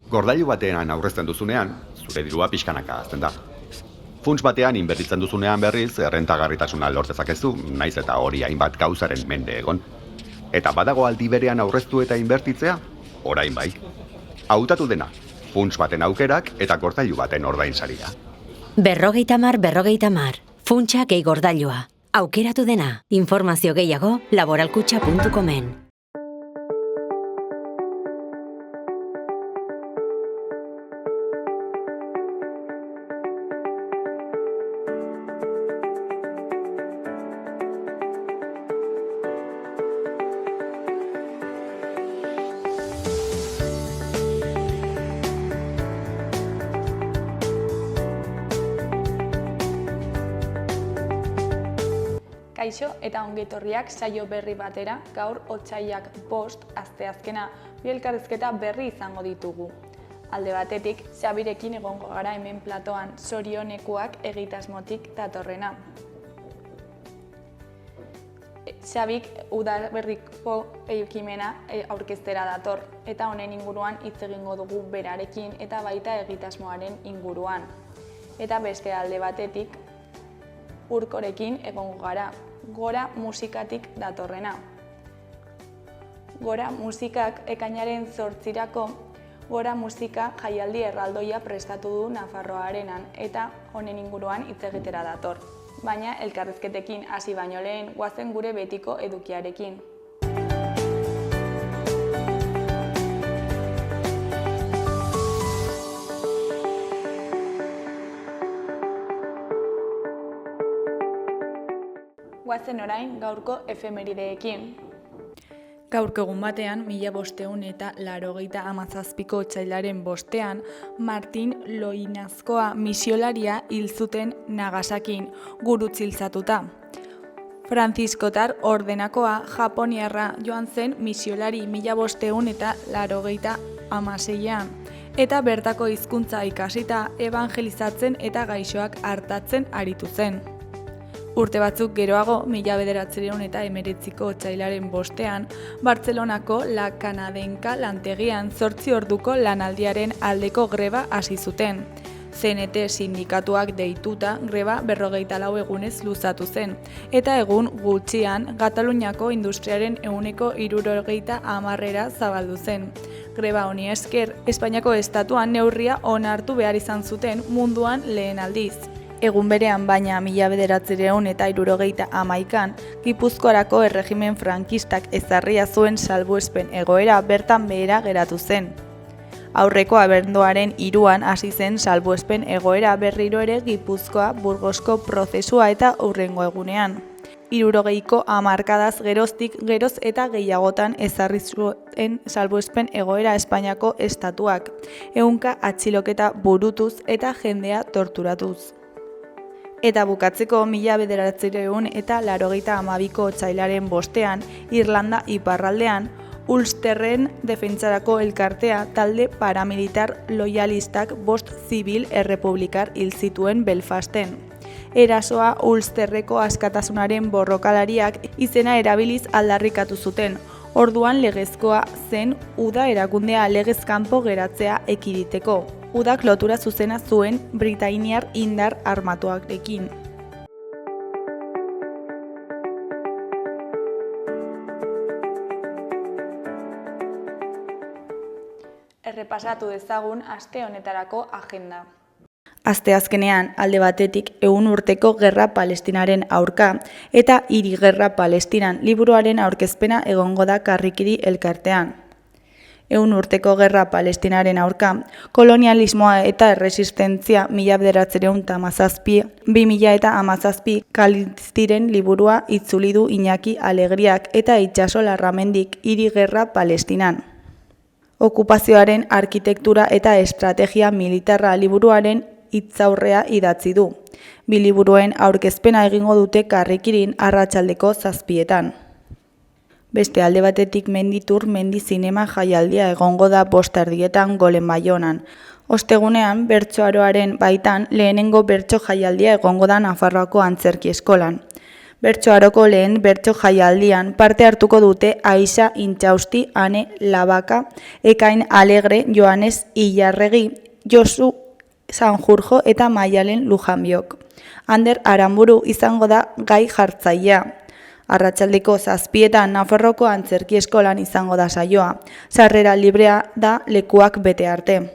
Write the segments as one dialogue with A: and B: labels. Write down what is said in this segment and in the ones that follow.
A: Gordailu batean aurrezten duzunean, zure dirua pixkanaka hazten da. Funts batean inbertitzen duzunean berriz, errentagarritasuna lor dezakezu, naiz eta hori hainbat gauzaren mende egon. Eta badago aldi berean aurreztu eta inbertitzea, orain bai. Hautatu dena, funts baten aukerak eta gordailu baten ordainsaria.
B: 50-50, funtsa gehi gordailua. Aukeratu dena, informazio gehiago laboralkutxa.comen.
C: Kaixo eta ongetorriak saio berri batera, gaur otsailak 5 asteazkena bi elkarrizketa berri izango ditugu. Alde batetik, Xabirekin egongo gara hemen platoan zorionekuak egitasmotik datorrena. Xabik udaberriko ekimena aurkeztera dator eta honen inguruan hitz egingo dugu berarekin eta baita egitasmoaren inguruan. Eta beste alde batetik, Urkorekin egongo gara, Gora musikatik datorrena. Gora musikak ekainaren 8irako Gora musika jaialdi erraldoia prestatu du Nafarroarenan eta honen inguruan hitz egitera dator. Baina elkarrizketekin hasi baino lehen goazen gure betiko edukiarekin. Goazen orain gaurko efemerideekin. Gaurko egun batean, 1587ko otsailaren 5ean, Martin Loinazkoa misiolaria hil zuten Nagasakin, gurutziltzatuta. Franziskotar ordenakoa Japoniarra joan zen misiolari 1586an, eta bertako hizkuntza ikasita evangelizatzen eta gaixoak artatzen aritu zen. Urte batzuk geroago, 1919ko otsailaren 5ean, Bartzelonako La Canadenca lantegian 8 orduko lanaldiaren aldeko greba hasi zuten. CNT sindikatuak deituta greba 44 egunez luzatu zen, eta egun gutxian Kataluniako industriaren 70%era zabaldu zen. Greba honi esker, Espainiako estatuan neurria onartu behar izan zuten munduan lehen aldiz. Egun berean baina 1971an, Gipuzkoarako erregimen frankistak ezarria zuen salbuespen egoera bertan behera geratu zen. Aurreko abenduaren 3an hasi zen salbuespen egoera berriro ere Gipuzkoa Burgosko prozesua eta hurrengo egunean. 60ko hamarkadaz geroztik geroz eta gehiagotan ezarri zuen salbuespen egoera Espainiako estatuak, 100 atxiloketa burutuz eta jendea torturatuz. Eta bukatzeko 1982ko otsailaren 5ean, Irlanda iparraldean, Ulsterren defentsarako elkartea talde paramilitar loyalistak 5 zibil errepublikar hil zituen Belfasten. Erasoa Ulsterreko askatasunaren borrokalariak izena erabiliz aldarrikatu zuten, orduan legezkoa zen uda erakundea legez kanpo geratzea ekiditeko. Udak lotura zuzena zuen britainiar indar armatuarekin. Errepasatu dezagun aste honetarako agenda. Asteazkenean, alde batetik 100 urteko gerra Palestinaren aurka eta Hiri gerra Palestinan liburuaren aurkezpena egongo da Karrikiri elkartean. 100 urteko gerra Palestinaren aurka, kolonialismoa eta erresistentzia 1917-2017 Kaliztiren liburua itzuli du Iñaki Alegriak eta Itxaso Larramendik Hiri gerra Palestinan. Okupazioaren arkitektura eta estrategia militarra liburuaren hitzaurrea idatzi du. Bi liburuen aurkezpena egingo dute Karrikirin arratsaldeko 7etan. Beste alde batetik Menditur Mendi Zinema jaialdia egongo da 5:00 Golen Baionan. Ostegunean, bertsoaroaren baitan lehenengo bertso jaialdia egongo da Nafarroako Antzerki Eskolan. Bertso aroko lehen bertso jaialdian parte hartuko dute Aixa Intxausti, Ane Labaka, Ekain Alegre, Joanes Ilarregi, Josu Sanjurjo eta Maialen Lujanbiok. Ander Aramburu izango da gai jartzailea. Arratsaldeko 7:00 Nafarroko Antzerki Eskolan izango da saioa. Sarrera librea da lekuak bete arte.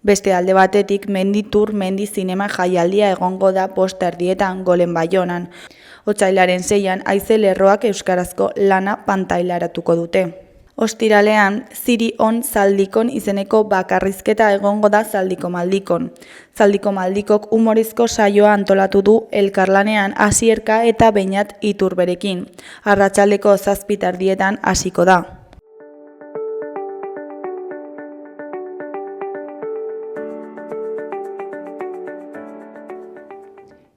C: Beste alde batetik, Mendi zinema jaialdia egongo da 5:30 Golen Baionan. Otsailaren 6an Haize Lerroak euskarazko lana pantailaratuko dute. Ostiralean, Ziri on Zaldikon izeneko bakarrizketa egongo da Zaldiko Maldikon. Zaldiko Maldikok humorizko saioa antolatu du elkarlanean Asierka eta Beñat Iturberekin. Arratsaldeko 7:30 hasiko da.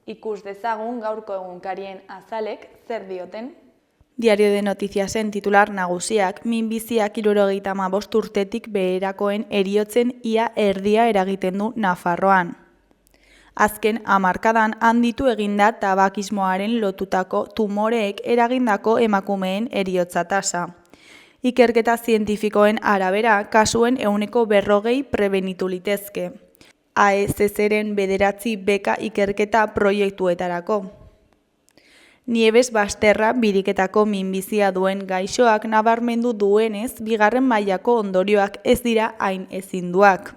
C: Ikus dezagun gaurko egunkarien azalek zer dioten. Diario de Noticiasen titular nagusiak, minbiziak 75 urtetik beherakoen heriotzen ia erdia eragiten du Nafarroan. Azken hamarkadan handitu eginda tabakismoaren lotutako tumoreek eragindako emakumeen heriotza tasa. Ikerketa zientifikoen arabera, kasuen 40% prebenitu litezke. AECCren 9 beka ikerketa proiektuetarako. Nieves Basterra biriketako minbizia duen gaixoak nabarmendu duenez, 2. mailako ondorioak ez dira hain ezinduak.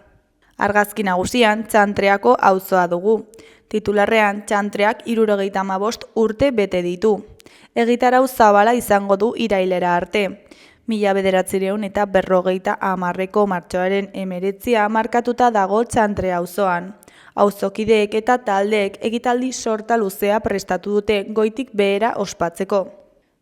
C: Argazki nagusian, Txantreako auzoa dugu. Titularrean, Txantreak 75 urte bete ditu. Egitarau zabala izango du irailera arte. 1950ko martxoaren 19 markatuta dago Txantre auzoan. Auzokideek eta taldeek ekitaldi sorta luzea prestatu dute goitik behera ospatzeko.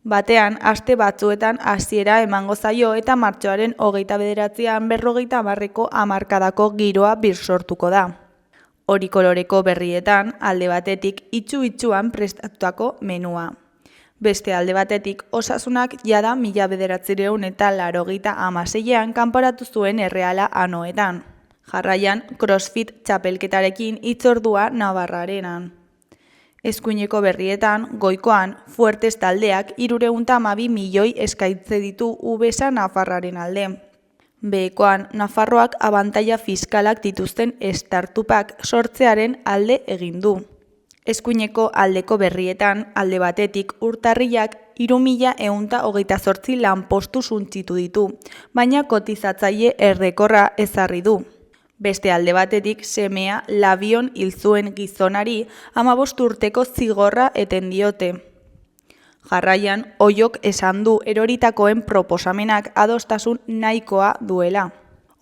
C: Batean, aste batzuetan hasiera emango zaio eta martxoaren 29an 50ko hamarkadako giroa birsortuko da. Hori koloreko berrietan, alde batetik itxu-itxuan prestatutako menua. Beste alde batetik, Osasunak jada 1986an kanporatu zuen Erreala Anoetan. Jarraian, CrossFit txapelketarekin hitzordua Navarrarenan. Eskuineko berrietan, goikoan, Fuertes taldeak 312 milioi eskaintze ditu Ubesa Nafarraren alde. Behekoan, Nafarroak abantaila fiskalak dituzten startupak sortzearen alde egin du. Eskuineko aldeko berrietan, alde batetik, urtarrilak 3.128 lanpostu suntzitu ditu, baina kotizatzaile errekorra ezarri du. Beste alde batetik, semea labion hil zuen gizonari 15 urteko zigorra eten diote. Jarraian, Oiok esan du eroritakoen proposamenak adostasun nahikoa duela.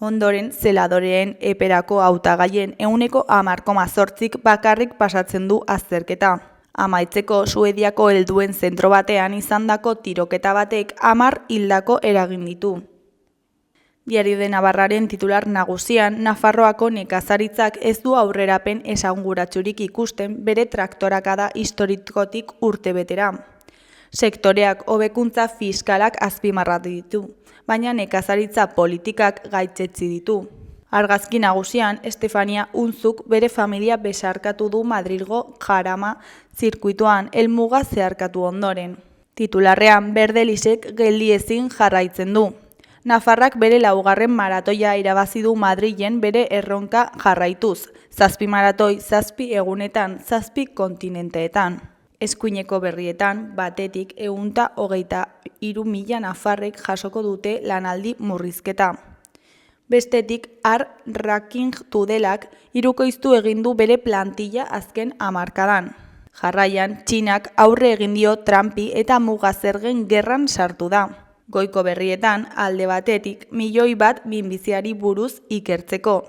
C: Ondoren, zeladoreen eperako hautagaien 10,8% bakarrik pasatzen du azterketa. Amaitzeko, Suediako helduen zentro batean izandako tiroketa batek 10 hildako eragin ditu. Diario de Navarraren titular nagusian, Nafarroako nekazaritzak ez du aurrerapen esanguratsurik ikusten bere traktorakada historikotik urtebetera. Sektoreak hobekuntza fiskalak azpimarratu ditu, baina nekazaritza politikak gaitzetsi ditu. Argazki nagusian, Estefania Unzuk bere familia besarkatu du Madrilgo Jarama zirkuituan helmuga zeharkatu ondoren. Titularrean, Berdelisek geldiezin jarraitzen du. Nafarrak bere 4. maratoia irabazi du Madrilen bere erronka jarraituz, 7 maratoi 7 egunetan, 7 kontinenteetan. Eskuineko berrietan, batetik 123.000 nafarrek jasoko dute lanaldi murrizketa. Bestetik, Ranking Tudelak hirukoiztu egin du bere plantilla azken hamarkadan. Jarraian, Txinak aurre egin dio Trumpi eta mugazergen gerran sartu da. Goiko berrietan, alde batetik, 1.000.000 bat minbiziari buruz ikertzeko.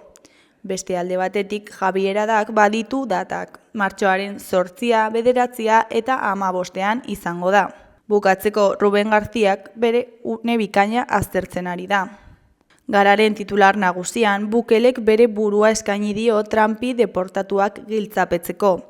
C: Beste alde batetik, Javieradak baditu datak. Martxoaren 8, 9 eta 15 izango da. Bukatzeko, Ruben Garziak bere une bikaina aztertzen ari da. Gararen titular nagusian, Bukelek bere burua eskaini dio Trumpi deportatuak giltzapetzeko.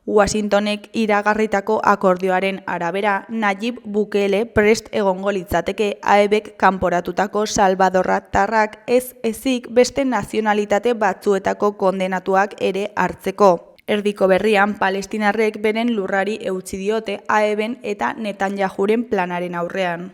C: Washingtonek iragarritako akordioaren arabera, Nayib Bukele prest egongo litzateke AEBek kanporatutako salvadorratarrak ez ezik beste nazionalitate batzuetako kondenatuak ere hartzeko. Erdiko Berrian, palestinarrek beren lurrari eutsi diote AEB-en eta Netanyahuren planaren aurrean.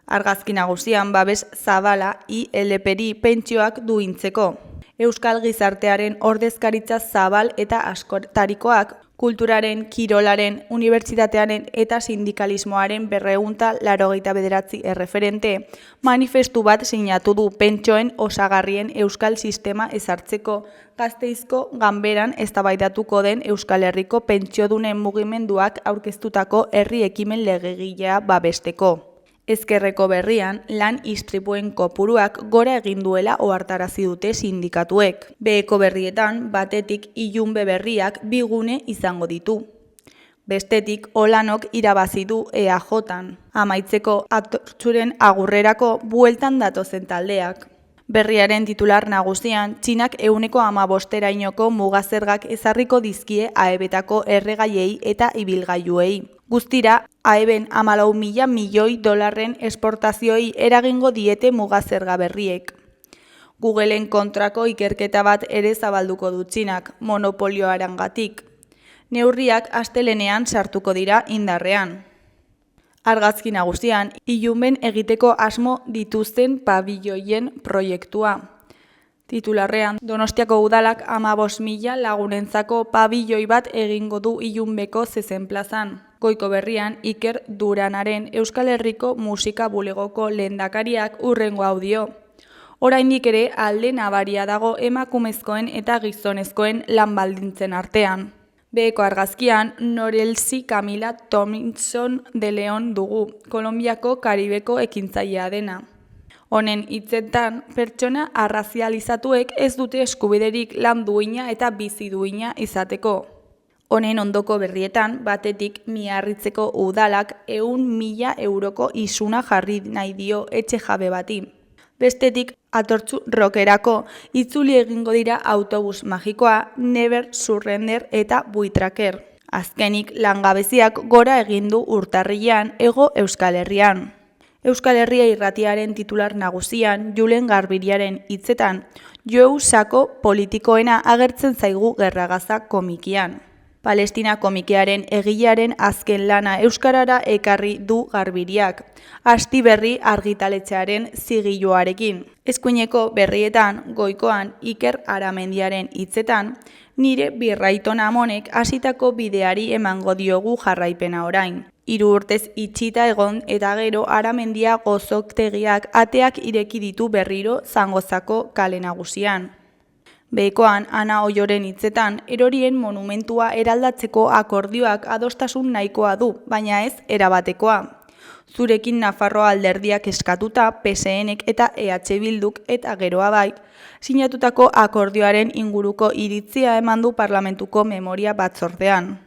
C: Argazki nagusian babes zabala ILP-ri pentsioak duintzeko. Euskal gizartearen ordezkaritza zabal eta askotarikoak kulturaren, kirolaren, unibertsitatearen eta sindikalismoaren 289 erreferente manifestu bat sinatu du pentsioen osagarrien euskal sistema ezartzeko Gasteizko ganberan eztabaidatuko den Euskal Herriko pentsiodunen mugimenduak aurkeztutako herri ekimen legegilea babesteko. Ezkerreko Berrian, lan istripuen kopuruak gora egin duela ohartarazi dute sindikatuek. Beheko Berrietan, batetik Ilunbe Berriak 2 gune izango ditu. Bestetik, Olanok irabazi du EAJan. Amaitzeko atortxuren agurrerako bueltan datozen taldeak. Berriaren titular nagusian, Txinak 15%rainoko mugazergak ezarriko dizkie AEB-etako erregaiei eta ibilgailuei. Guztira, AEB-en 14.000 milioi dolarren esportazioei eragingo diete mugazerga berriek. Googleen kontrako ikerketa bat ere zabalduko du Txinak, monopolioarengatik. Neurriak astelehenean sartuko dira indarrean. Argazki nagusian, Ilunben egiteko asmo dituzten pabiloien proiektua. Titularrean, Donostiako udalak 15.000 lagunentzako pabiloi bat egingo du Ilunbeko zezen plazan. Goiko Berrian, Iker Duranaren Euskal Herriko musika bulegoko lehendakariak hurrengo hau dio. Oraindik ere alde nabaria dago emakumezkoen eta gizonezkoen lan baldintzen artean. Beheko argazkian, Norelsi Camila Tomlinson de Leon dugu, Kolonbiako Karibeko ekintzailea dena. Honen hitzetan, pertsona arrazializatuek ez dute eskubiderik lan duina eta bizi duina izateko. Honen ondoko berrietan, batetik Miarritzeko udalak 100.000 euroko isuna jarri nahi dio etxe jabe bati. Bestetik, Atortxu Rokerako itzuli egingo dira autobus magikoa, Never Surrender eta Buitraker. Azkenik, langabeziak gora egin du urtarrilean Hego Euskal Herrian. Euskal Herria irratiaren titular nagusian, Julen Garbiriaren hitzetan, Jou sako politikoena agertzen zaigu Gerragaza komikian. Palestina komikiaren egilearen azken lana euskarara ekarri du Garbiriak, Asti Berri argitaletxearen zigiluarekin. Eskuineko Berrietan, Goikoan Iker Aramendiaren hitzetan, nire birraiton amonek hasitako bideari emango diogu jarraipena orain. 3 urtez itxita egon eta gero Aramendia gozoktegiak ateak ireki ditu berriro Zangozako kale nagusian. Behekoan, Ana Oioren hitzetan, erorien monumentua eraldatzeko akordioak adostasun nahikoa du, baina ez erabatekoa. Zurekin Nafarroa alderdiak eskatuta, PSNek eta EH Bilduk eta geroa bai, sinatutako akordioaren inguruko iritzia eman du parlamentuko memoria batzordean.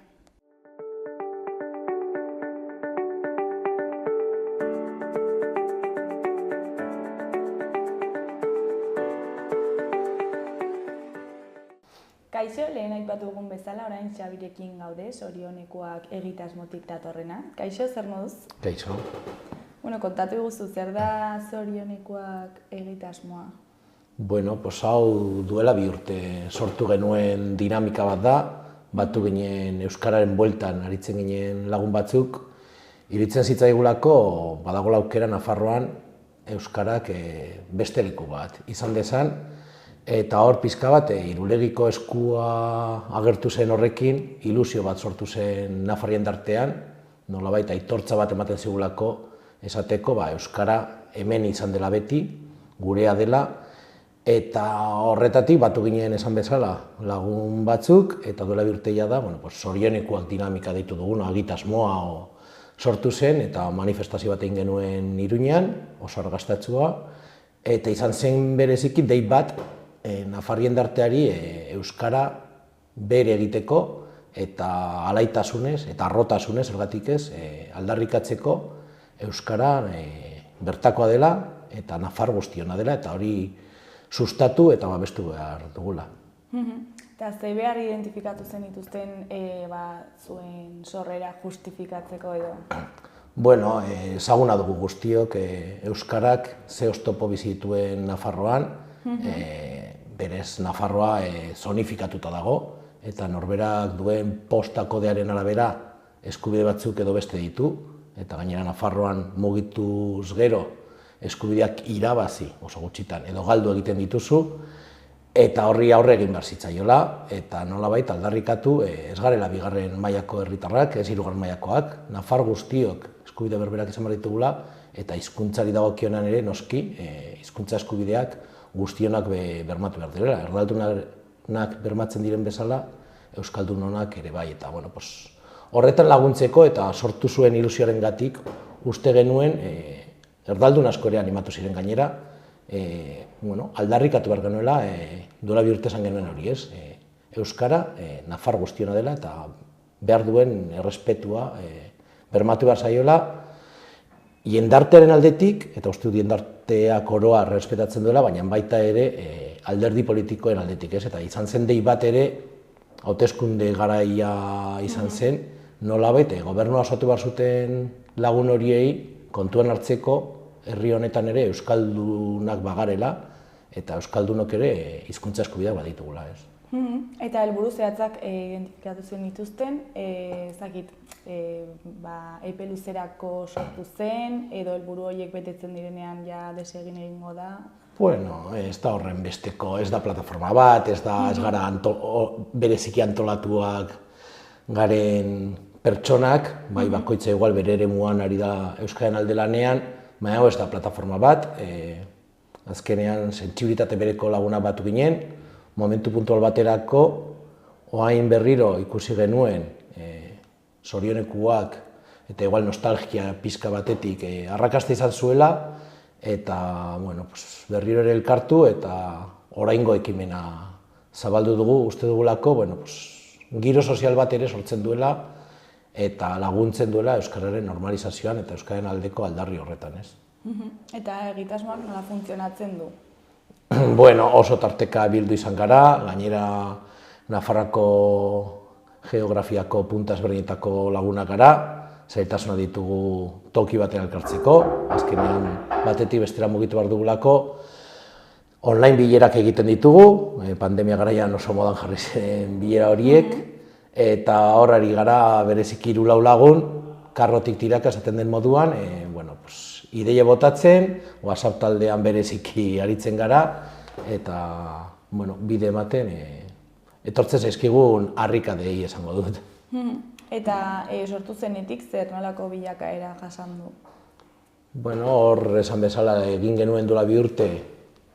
C: Kaixo, lehen aipatu dugun bezala, orain Xabirekin gaude, zorionekoak egitasmotik datorrena. Kaixo, zer moduz?
D: Kaixo.
C: Kontatu iguzu, zer da zorionekoak egitasmoa?
D: Hau duela 2 urte sortu genuen dinamika bat da, batu ginen Euskararen bueltan aritzen ginen lagun batzuk, iritzen zitzaigulako badagoela aukera Nafarroan Euskarak beste leku bat izan dezan, eta hor pizka bat Irulegiko eskua agertu zen horrekin, ilusio bat sortu zen Nafarrien dartean, nolabait aitortza bat ematen zigulako esateko Euskara hemen izan dela beti, gurea dela, eta horretatik batu ginen esan bezala lagun batzuk, eta duela 2 urte da, zorionekoak dinamika deitu duguna, egitasmoa sortu zen, eta manifestazio bat egin genuen Iruñean, oso argaztatsua, eta izan zen bereziki dei bat Nafarrien darteari Euskara bere egiteko eta alaitasunez eta arrotasunez ergatik ez aldarrikatzeko Euskara bertakoa dela eta Nafar guztiona dela eta hori sustatu eta babestu behar dugula.
C: Eta ze behar identifikatu zen dituzten zuen sorrera justifikatzeko edo?
D: Ezaguna dugu guztiok Euskarak ze oztopo bizituen Nafarroan, berez Nafarroa zonifikatuta dago, eta norberak duen posta kodearen arabera eskubide batzuk edo beste ditu, eta gainera Nafarroan mugituz gero eskubideak irabazi oso gutxitan edo galdu egiten dituzu, eta horri aurre egin behar zitzaiola, eta nolabait aldarrikatu ez garela bigarren mailako herritarrak, ez hirugarren mailakoak, Nafar guztiok eskubide berberak izan behar ditugula, eta hizkuntzari dagokionean ere noski, hizkuntza eskubideak guztionak bermatu behar direla. Erdaldunak bermatzen diren bezala, euskaldunonak ere bai, eta horretan laguntzeko eta sortu zuen ilusioarengatik uste genuen erdaldun asko ere animatu ziren gainera, aldarrikatu behar genuela, duela bi urte esan genuen hori, ez? Euskara Nafar guztiona dela eta behar duen errespetua bermatu behar zaiola, jendartearen aldetik, eta uste dut jendarteak oroa errespetatzen duela, baina baita ere alderdi politikoen aldetik, ez? Eta izan zen dei bat ere, hauteskunde garaia izan zen, nolabait gobernua osatu behar zuten lagun horiei kontuan hartzeko herri honetan ere euskaldunak bagarela eta euskaldunok ere hizkuntza eskubideak baditugula, ez.
C: Eta helburu zehatzak identifikatu zuen dituzten, ezakit, epe luzerako sortu zen edo helburu horiek betetzen direnean ja desegin egingo da?
D: Bueno, ez da horren besteko, ez da plataforma bat, ez gara bereziki antolatuak garen pertsonak, bai bakoitza igual bere eremuan ari da Euskararen alde lanean, baina ez da plataforma bat, azkenean sentsibilitate bereko lagunak batu ginen, momentu puntual baterako, oain berriro ikusi genuen zorionekuak eta igual nostalgia pizka batetik arrakasta izan zuela, eta berriro ere elkartu eta oraingo ekimena zabaldu dugu, uste dugulako, giro sozial bat ere sortzen duela eta laguntzen duela euskararen normalizazioan eta euskararen aldeko aldarri horretan, ez.
C: Eta egitasmoak nola funtzionatzen du?
D: Oso tarteka bildu izan gara, gainera Nafarrako geografiako punta ezberdinetako lagunak gara, zailtasuna ditugu toki batean elkartzeko, azkenean batetik bestera mugitu behar dugulako, online bilerak egiten ditugu, pandemia garaian oso modan jarri zen bilera horiek, eta horari gara bereziki 3-4 lagun, karrotik tiraka esaten den moduan, ideia botatzen, WhatsApp taldean bereziki aritzen gara, eta bide ematen etortzen zaizkigun harrikadei esango dut.
C: Eta sortu zenetik zer nolako bilakaera jasan du?
D: Hor esan bezala egin genuen duela 2 urte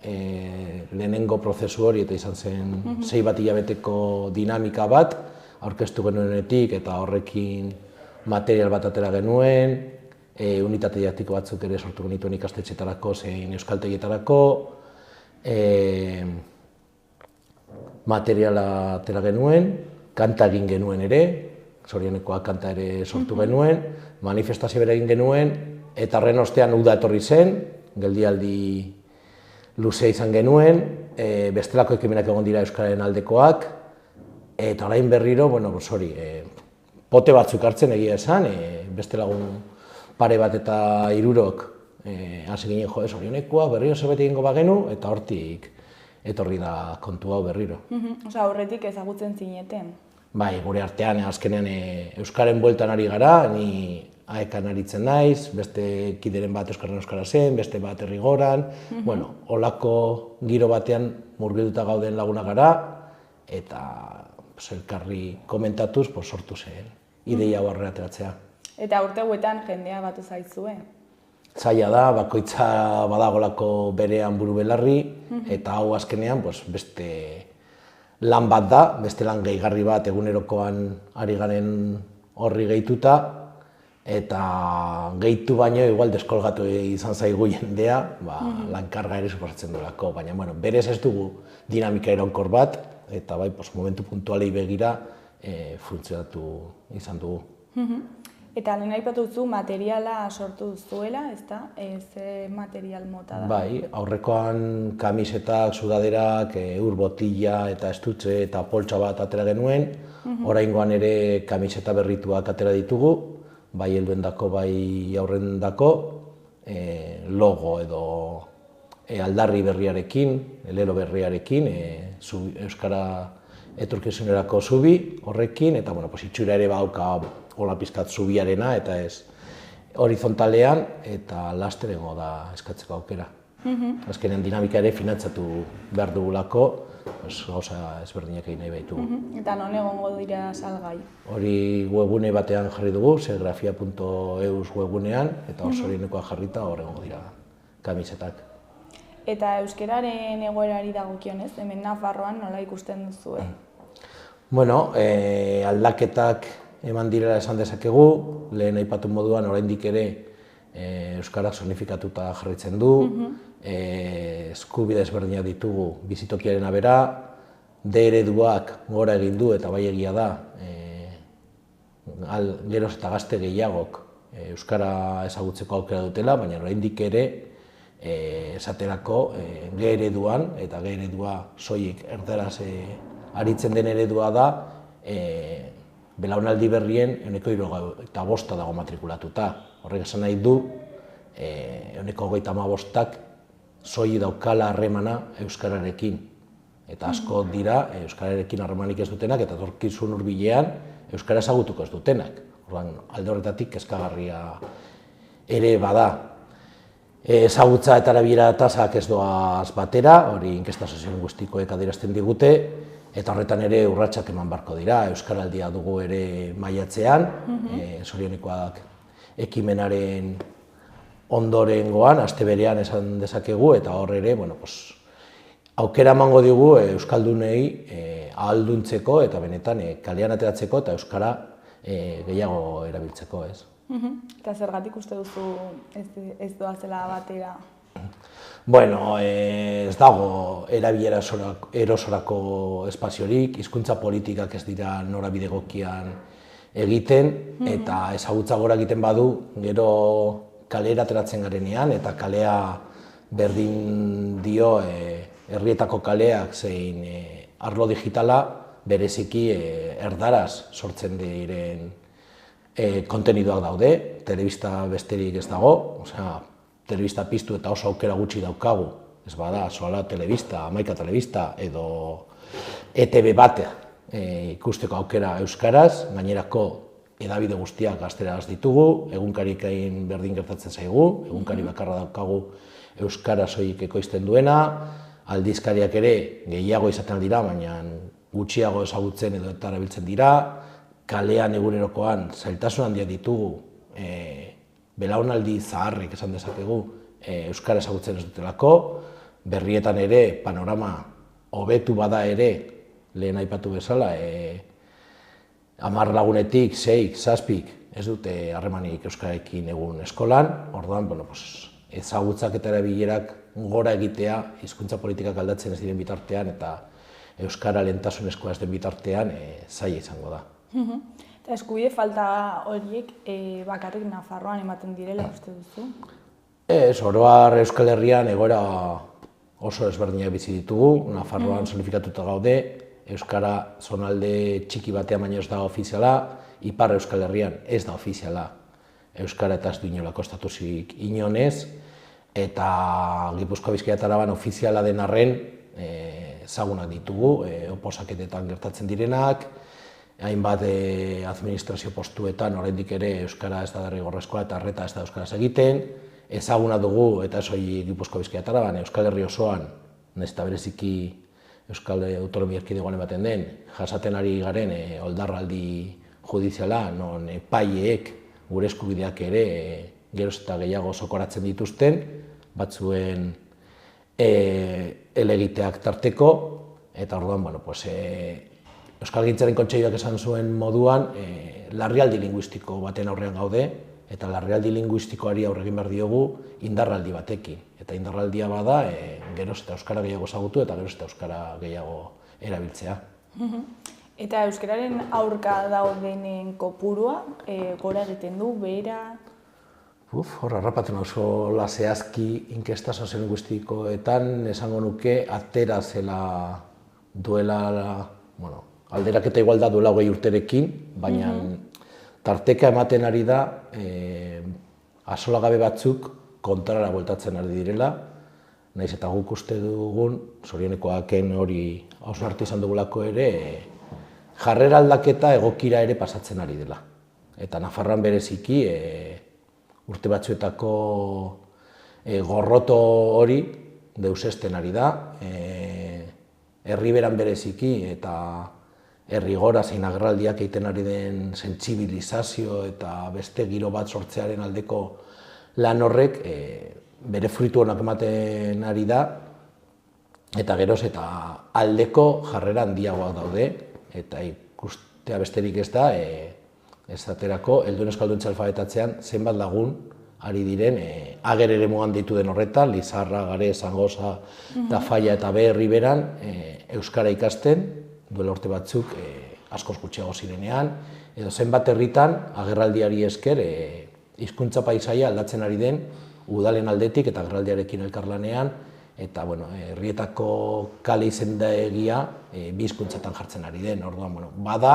D: lehenengo prozesu hori eta izan zen 6 bat hilabeteko dinamika bat, aurkeztu genuenetik eta horrekin material bat atera genuen, unitate didaktiko batzuk ere sortu genituen ikastetxeetarako zein euskaltegietarako, materiala atera genuen, kanta egin genuen ere, zorionekoak kanta ere sortu genuen, manifestazio bere egin genuen, eta horren ostean uda etorri zen, geldialdi luzea izan genuen, bestelako ekimenak egon dira euskararen aldekoak, eta orain berriro, pote batzuk hartzen egia esan, beste lagun pare bat eta 3 hasi ginen zorionekoak berriro zerbait egingo bagenu, eta hortik etorri da kontu hau berriro.
C: Aurretik ezagutzen zineten?
D: Bai, gure artean azkenean euskaren bueltan ari gara, ni aekan aritzen naiz, beste kideren bat euskara zen, beste bat herrigoran, holako giro batean murgilduta gauden laguna gara, eta elkarri komentatuz sortu zen ideia hau aurrera ateratzea.
C: Eta urte hauetan jendea batu zaizue?
D: Zaila da, bakoitza badagolako berean buru belarri, eta hau azkenean beste lan bat da, beste lan gehigarri bat egunerokoan ari garen horri gehituta, eta gehitu baino igual deskolgatu izan zaigu jendea, lan karga ere suposatzen duelako, baina berez ez dugu dinamika iraunkor bat, eta momentu puntualei begira funtzionatu izan dugu.
C: Eta lehen aipatu duzu materiala sortu duzuela, ezta? Ze material mota da?
D: Bai, aurrekoan kamisetak, sudaderak, ur botila eta estutze eta poltsa bat atera genuen, oraingoan ere kamiseta berrituak atera ditugu, bai helduendako, bai aurrendako, logo edo aldarri berriarekin, lelo berriarekin, euskara etorkizunerako zubi horrekin, eta itxura ere badauka hola pizkat zubiarena, eta ez horizontalean, eta lasterengo da eskatzeko aukera. Azkenean dinamika ere finantzatu behar dugulako, gauza ezberdinak egin nahi baitugu.
C: Eta non egongo dira salgai?
D: Hori webgune batean jarri dugu, serigrafia.eus webgunean, eta Osorionekoa jarrita hor egongo dira kamisetak.
C: Eta euskararen egoerari dagokionez, hemen Nafarroan nola ikusten duzu?
D: Bueno, aldaketak eman direla esan dezakegu, lehen aipatu moduan oraindik ere euskarak zonifikatuta jarraitzen du, eskubide ezberdinak ditugu bizitokiaren abera, D ereduak gora egin du eta bai egia da, geroz eta gazte gehiagok euskara ezagutzeko aukera dutela, baina oraindik ere esaterako G ereduan, eta G eredua soilik erdaraz aritzen den eredua da, belaunaldi berrien 75% dago matrikulatuta. Horrek esan nahi du, 25%ak soilik daukala harremana euskararekin. Eta asko dira euskararekin harremanik ez dutenak, eta etorkizun hurbilean euskara ezagutuko ez dutenak. Alde horretatik kezkagarria ere bada. Ezagutza eta erabilera tasak ez doaz batera, hori inkesta soziolinguistikoek adierazten digute, eta horretan ere urratsak eman beharko dira. Euskaraldia dugu ere maiatzean, Zorionekoak ekimenaren ondorengoan, aste berean esan dezakegu, eta hor ere, aukera emango digu euskaldunei ahalduntzeko eta benetan kalean ateratzeko eta euskara gehiago erabiltzeko, ez.
C: Eta zergatik uste duzu ez doazela batera?
D: Bueno, ez dago erabilera erosorako espaziorik, hizkuntza politikak ez dira norabide egokian egiten, eta ezagutza gora egiten badu, gero kalera ateratzen garenean, eta kalea berdin dio herrietako kaleak zein arlo digitala bereziki erdaraz sortzen diren konteniduak daude, telebista besterik ez dago, telebista piztu eta oso aukera gutxi daukagu, ez bada, soala telebista, hamaika telebista edo ETV bat ikusteko aukera euskaraz, gainerako hedabide guztiak gazteraz ditugu, egunkarik egin berdin gertatzen zaigu, egunkari bakarra daukagu euskara soilik ekoizten duena, aldizkariak ere gehiago izaten dira, baina gutxiago ezagutzen edo eta erabiltzen dira, kalean egunerokoan zailtasun handiak ditugu, belaunaldi zaharrek esan dezakegu euskara ezagutzen ez dutelako, berrietan ere panorama hobetu bada ere, lehen aipatu bezala, 10 lagunetik 6, 7 ez dute harremanik euskararekin egun eskolan, orduan, ezagutzak eta erabilerak gora egitea, hizkuntza politikak aldatzen ez diren bitartean eta euskara lehentasunezkoa ez den bitartean zaila izango da.
C: Eta eskubide falta horiek bakarrik Nafarroan ematen direla uste duzu?
D: Ez, oro har Euskal Herrian egoera oso ezberdinak bizi ditugu, Nafarroan zonifikatuta gaude, euskara zonalde txiki batean baino ez da ofiziala, Ipar Euskal Herrian ez da ofiziala euskara eta ez du inolako estatusik inonez, eta Gipuzkoa, Bizkaia eta Araban ofiziala den arren ezagunak ditugu, oposaketetan gertatzen direnak, hainbat administrazio postuetan oraindik ere euskara ez da derrigorrezkoa eta arreta ez da euskaraz egiten, ezaguna dugu eta ez hori Gipuzkoa, Bizkaia eta Araban, Euskal Herri osoan, nahiz eta bereziki Euskal Autonomia Erkidegoan ematen den, jasaten ari garen oldarraldi judiziala, non epaileek gure eskubideak ere geroz eta gehiago sokoratzen dituzten, batzuen helegiteak tarteko, eta orduan, Euskalgintzaren Kontseiluak esan zuen moduan, larrialdi linguistiko baten aurrean gaude, eta larrialdi linguistikoari aurre egin behar diogu indarraldi batekin. Eta indarraldia bada, geroz eta euskara gehiago ezagutu eta geroz eta euskara gehiago erabiltzea.
C: Eta euskararen aurka daudenen kopurua, gora egiten du, behera?
D: Hor, harrapatzen oso zehazki inkesta soziolinguistikoetan esango nuke atera zela duela, alderaketa igual da duela 20 urterekin, baina tarteka ematen ari da axolagabe batzuk kontrara bueltatzen ari direla, Naiz eta guk uste dugun, zorionekoaken hori hausnartu izan dugulako ere, jarrera aldaketa egokira ere pasatzen ari dela. Eta Nafarroan bereziki urte batzuetako gorroto hori deusezten ari da. Herriberan bereziki eta herrigora zein agerraldiak egiten ari den sentsibilizazio eta beste giro bat sortzearen aldeko lan horrek bere fruitu onak ematen ari da, eta geroz eta aldeko jarrera handiagoak daude, eta ikustea besterik ez da, esaterako helduen euskalduntza alfabetatzean zenbat lagun ari diren Ager eremuan ditu den horretan, Lizarra, Gare, Zangoza, Tafalla eta Herriberan euskara ikasten, duela urte batzuk askoz gutxiago zirenean, edo zenbat herritan agerraldiari esker hizkuntza paisaia aldatzen ari den udalen aldetik eta agerraldiarekin elkarlanean, eta herrietako kale izendaegia bi hizkuntzatan jartzen ari den. Orduan, bada,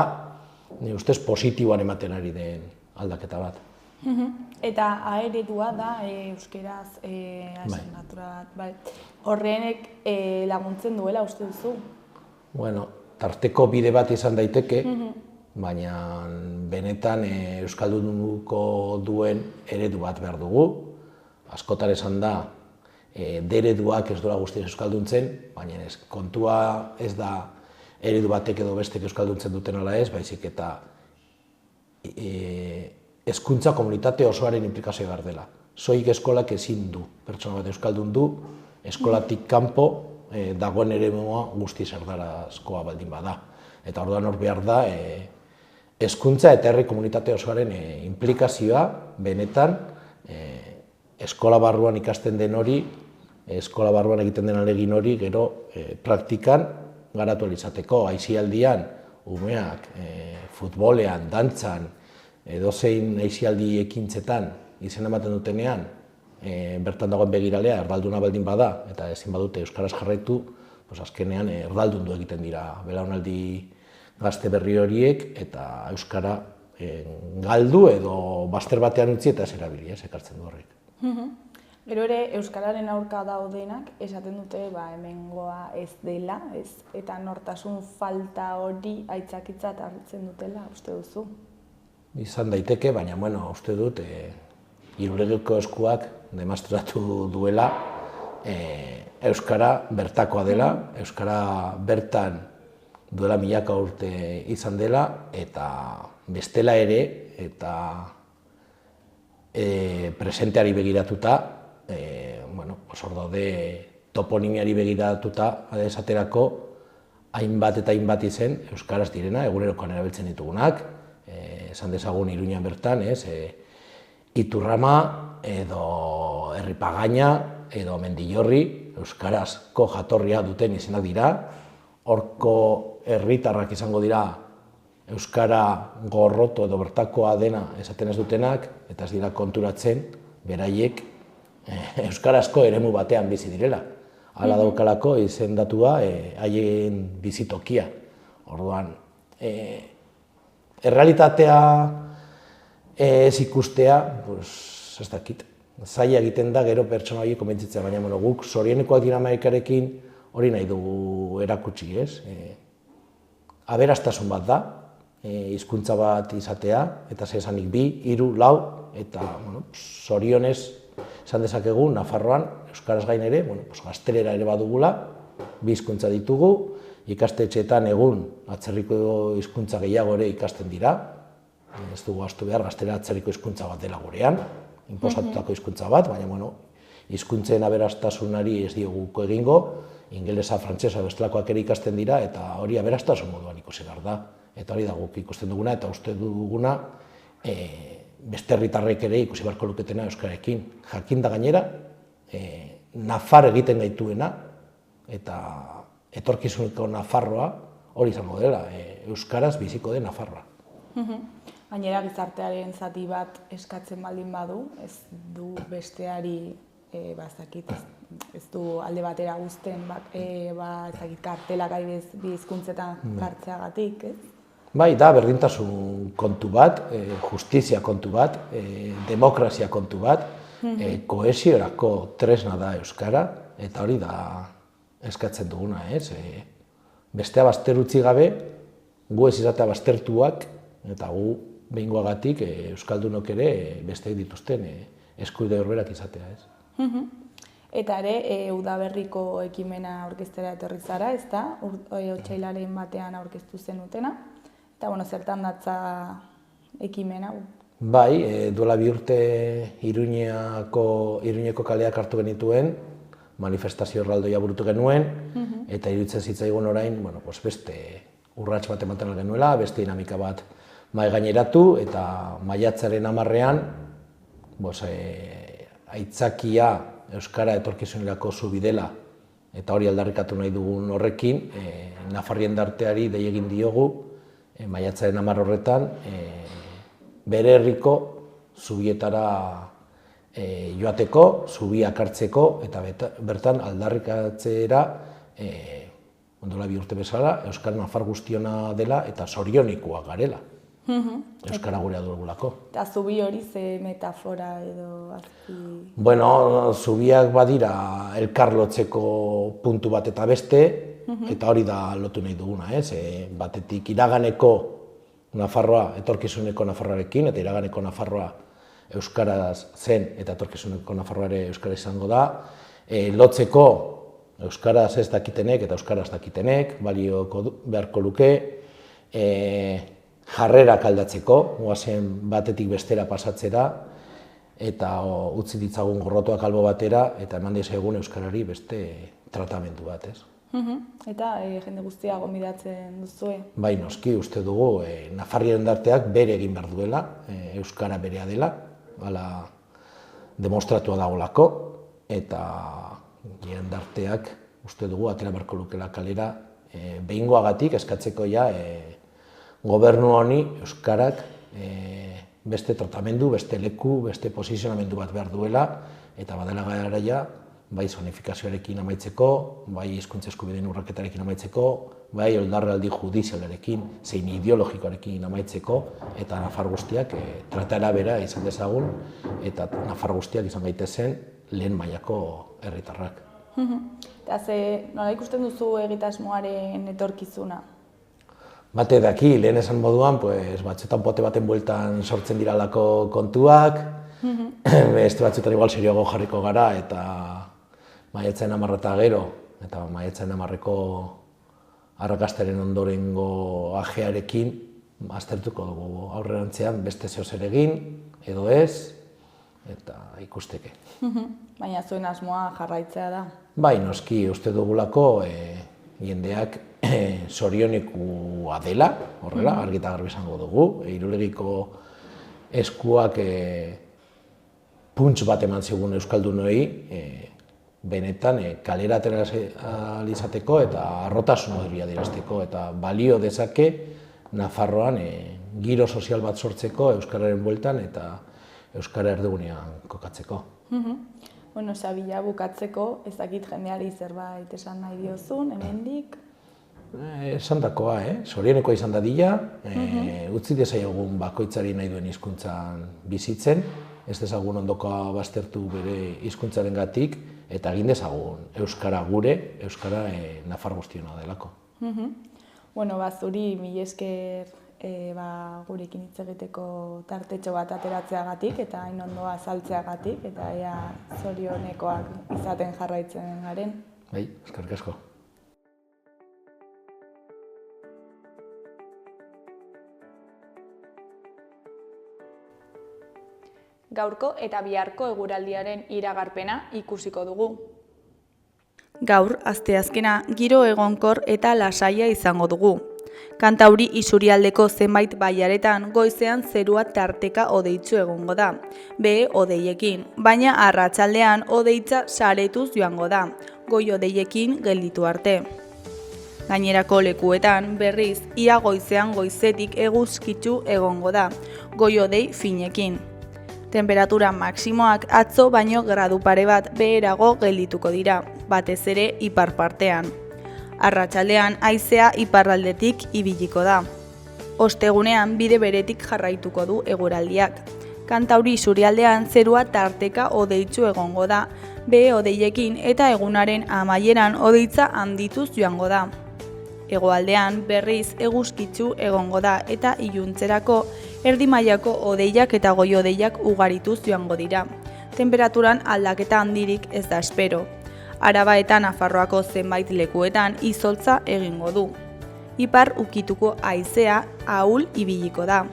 D: nire ustez positiboan ematen ari den aldaketa bat.
C: Eta eredua da euskeraz asignatura bat. Horrenek laguntzen duela uste duzu?
D: Tarteko bide bat izan daiteke, baina benetan euskaldunduko duen eredu bat behar dugu. Askotan esan da, dereduak ez duela guztiz euskalduntzen, baina kontua ez da eredu batek edo bestek euskalduntzen duten ala ez, baizik eta hezkuntza komunitate osoaren implikazioa behar dela. Soilik eskolak ezin du, pertsona bat euskaldun du, eskolatik kanpo dagoen eremua guztiz erdarazkoa baldin bada. Eta orduan hor behar da, hezkuntza eta herri komunitate osoaren implikazioa benetan eskola barruan ikasten den hori, eskola barruan egiten den ahalegin hori, gero praktikan garatu ahal izateko. Aisialdian, umeak, futbolean, dantzan, edozein aisialdi ekintzetan izena ematen dutenean, bertan dagoen begiralea erdalduna baldin bada, eta ezin badute euskaraz jarraitu, azkenean erdaldundu egiten dira belaunaldi gazte berri horiek, eta euskara galdu edo bazter batean utzi eta ez erabili, ekartzen du horrek.
C: Gero ere, euskararen aurka daudenak esaten dute hemengoa ez dela, eta nortasun falta hori aitzakitzat hartzen dutela, uste duzu?
D: Izan daiteke, baina uste dut Irulegiko eskuak demostratu duela euskara bertakoa dela, euskara bertan duela milaka urte izan dela, eta bestela ere, eta presenteari begiratuta, hor daude toponimiari begiratuta, esaterako, hainbat eta hainbat izen euskaraz direna, egunerokoan erabiltzen ditugunak, esan dezagun Iruñan bertan, Iturrama, edo Herripagaina, edo Mendillorri, euskarazko jatorria duten izenak dira, horko herritarrak izango dira euskara gorroto edo bertakoa dena esaten ez dutenak, eta ez dira konturatzen beraiek euskarazko eremu batean bizi direla. Hala daukalako izendatua haien bizitokia. Orduan, errealitatea ez ikustea, ez dakit, zaila egiten da gero pertsona horiek konbentzitzea, baina guk zorionekoak dira Amerikarekin hori nahi dugu erakutsi, ez? Aberastasun bat da, hizkuntza bat izatea, eta zer esanik 2, 3, 4, eta zorionez esan dezakegu Nafarroan, euskaraz gain ere, gaztelera ere badugula, 2 hizkuntza ditugu, ikastetxeetan egun atzerriko hizkuntza gehiago ere ikasten dira, ez dugu ahaztu behar gaztelera atzerriko hizkuntza bat dela gurean, inposatutako hizkuntza bat, baina hizkuntzen aberastasunari ez dioguko egingo, ingelesa, frantsesa, bestelakoak ere ikasten dira, eta hori aberastasun moduan ikusi behar da. Eta hori da guk ikusten duguna, eta uste duguna, beste herritarrek ere ikusi beharko luketena euskararekin. Jakin da gainera, nafar egiten gaituena, eta etorkizuneko Nafarroa hori izango dela, euskaraz biziko den Nafarroa.
C: Gainera gizartearen zati bat eskatzen baldin badu, ez du besteari ez du alde batera guzten kartelak bi hizkuntzetan jartzeagatik, ez?
D: Bai, da berdintasun kontu bat, justizia kontu bat, demokrazia kontu bat, kohesiorako tresna da euskara, eta hori da eskatzen duguna, ez? Bestea bazter utzi gabe, gu ez izatea baztertuak, eta gu behingoagatik euskaldunok ere besteek dituzten eskubide horberak izatea, ez?
C: Eta ere, udaberriko ekimena aurkeztera etorri zara, ez da? Otsailaren batean aurkeztu zenutena. Eta, zertan datza ekimena?
D: Bai, duela 2 urte Iruñeko kaleak hartu genituen, manifestazio erraldoia burutu genuen, eta iruditzen zitzaigun orain, beste urrats bat ematen genuela, beste dinamika bat mahai gaineratu, eta maiatzaren 10ean, aitzakia euskara etorkizunerako zubi dela, eta hori aldarrikatu nahi dugun horrekin, Nafarrien darteari dei egin diogu, maiatzaren 10 horretan, bere herriko zubietara joateko, zubiak hartzeko, eta bertan aldarrikatzera, ondola 2 urte bezala, Euskal Nafar guztiona dela eta zorionikoa garela. Euskara gurea dugulako.
C: Eta zubi hori ze metafora edo azpi...
D: Zubiak badira elkarlotzeko puntu bat eta beste, eta hori da lotu nahi duguna, ez? Batetik iraganeko Nafarroa etorkizuneko Nafarroarekin, eta iraganeko Nafarroa euskaraz zen eta etorkizuneko Nafarroa ere euskara izango da. Lotzeko euskaraz ez dakitenek eta euskaraz dakitenek, balioko beharko luke. Jarrerak aldatzeko, goazen batetik bestera pasatzera, eta utzi ditzagun gorrotoak albo batera, eta eman diezagun euskarari beste tratamendu bat, ez?
C: Eta jende guztia gonbidatzen duzue?
D: Bai, noski, uste dugu, Nafarrien darteak bere egin behar duela, euskara berea dela, hala demostratua dagolako, eta jendarteak uste dugu atera beharko lukela kalera behingoagatik eskatzeko ja gobernu honi euskarak beste tratamendu, beste leku, beste posizionamendu bat behar duela, eta badela garaia bai zonifikazioarekin amaitzeko, bai hizkuntza eskubideen urraketarekin amaitzeko, bai oldarraldi judizialarekin, zein ideologikoarekin amaitzeko, eta Nafar guztiak trataera bera izan dezagun, eta Nafar guztiak izan gaitezen lehen mailako herritarrak.
C: Eta nola ikusten duzu egitasmoaren etorkizuna?
D: Bate daki, lehen esan moduan, batzuetan pote baten bueltan sortzen diralako kontuak, beste batzuetan igual serioago jarriko gara, eta maiatzaren 10 eta gero, eta maiatzaren 10ko arrakastaren ondorengo ajearekin aztertuko dugu aurrerantzean beste zeo zer egin, edo ez, eta ikusteke.
C: Baina zuen asmoa jarraitzea da?
D: Bai, noski, uste dugulako jendeak zorionekua dela, horrela, argi eta garbi izango dugu. Irulegiko eskuak punts bat eman zigun euskaldunoi, benetan kalera atera izateko eta harrotasun hori adierazteko, eta balio dezake Nafarroan giro sozial bat sortzeko euskararen bueltan eta euskara erdigunean kokatzeko.
C: Sabila bukatzeko, ez dakit jendeari zerbait esan nahi diozun, hemendik?
D: Esan dakoa, zorionekoa izan dadila, utzi dezaiogun bakoitzari nahi duen hizkuntzan bizitzen, ez dezagun ondokoa baztertu bere hizkuntzarengatik, eta egin dezagun euskara gure, euskara Nafar guztiona delako.
C: Zuri mila esker gurekin hitz egiteko tartetxo bat ateratzeagatik eta hain ondo azaltzeagatik, eta ea zorionekoak izaten jarraitzen garen.
D: Bai, eskerrik asko.
C: Gaurko eta biharko eguraldiaren iragarpena ikusiko dugu. Gaur, asteazkena, giro egonkor eta lasaia izango dugu. Kantauri isurialdeko zenbait bailaretan goizean zerua tarteka hodeitsu egongo da, behe hodeiekin, baina arratsaldean hodeitza saretuz joango da, goi hodeiekin gelditu arte. Gainerako lekuetan, berriz, ia goizean goizetik eguzkitsu egongo da, goi hodei finekin. Temperatura maksimoak atzo baino gradu pare bat beherago geldituko dira, batez ere ipar partean. Arratsaldean haizea iparraldetik ibiliko da. Ostegunean bide beretik jarraituko du eguraldiak. Kantauri isurialdean zerua tarteka hodeitsu egongo da, behe hodeiekin eta egunaren amaieran hodeitza handituz joango da. Hegoaldean berriz eguzkitsu egongo da eta iluntzerako erdi mailako hodeiak eta goi-hodeiak ugarituz joango dira. Temperaturan aldaketa handirik ez da espero. Araba eta Nafarroako zenbait lekuetan izotza egingo du. Ipar ukituko haizea ahul ibiliko da.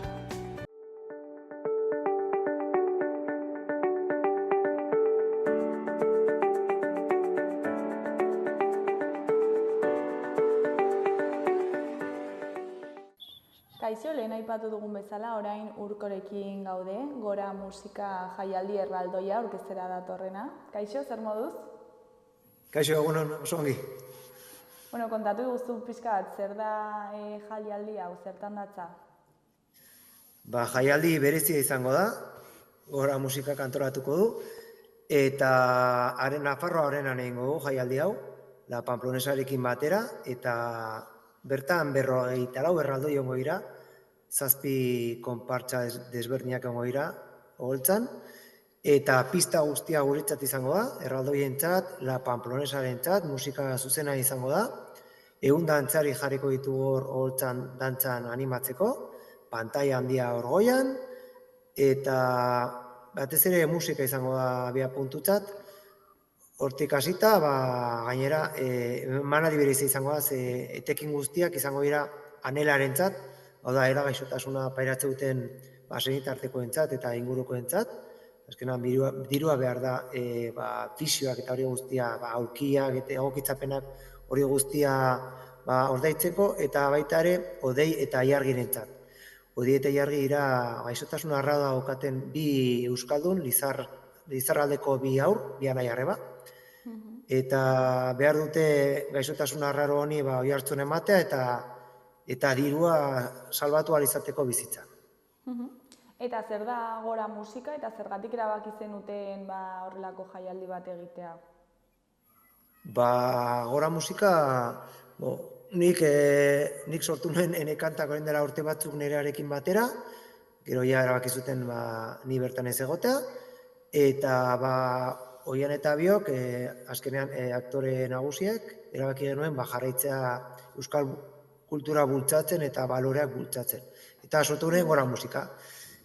C: Kaixo, lehen aipatu dugun bezala, orain Urkorekin gaude, Gora Musika Jaialdi erraldoia aurkeztera datorrena. Kaixo, zer moduz?
E: Kaixo, egunon, oso ongi.
C: Kontatu guztu pixka bat, zer da jaialdi hau, zertan datza?
E: Jaialdi berezia izango da, Gora Musika kantoratuko du, eta Nafarroa arenan egingo du jaialdi hau, La Pamplonesarekin batera, eta bertan 54 erraldoi egongo dira, 7 konpartsa desberdinak egongo dira oholtzan, eta pista guztia guretzat izango da, erraldoientzat, La Pamplonesarentzat, musika zuzena izango da, 100 dantzari jarriko ditugu hor oholtzan dantzan animatzeko, pantaila handia hor goian, eta batez ere musika izango da bia puntutzat, hortik hasita, gainera, emanaldi berezia izango da, etekin guztiak izango dira anelarentzat, hau da, era gaixotasuna pairatze duten senitartekoentzat eta ingurukoentzat, azkenan dirua behar da fisioak eta hori guztia, aulkiak eta egokitzapenak hori guztia ordaitzeko, eta baita ere, odei eta ilargirentzat. Odei eta ilargi dira gaixotasun arrada daukaten 2 euskaldun, Lizarraldeko 2 haur, 2 anai arreba, eta behar dute gaixotasun arraro honi oihartzun ematea eta dirua salbatu ahal izateko bizitza.
C: Eta zer da Gora Musika eta zergatik erabaki zenuten horrelako jaialdi bat egitea?
E: Gora Musika, nik sortu nuen enekantak orain dela urte batzuk nirearekin batera, gero ja erabaki zuten ni bertan ez egotea, eta Oian eta biok, azkenean aktore nagusiek, erabaki genuen jarraitzea euskal kultura bultzatzen eta baloreak bultzatzen. Eta sortu nuen Gora Musika.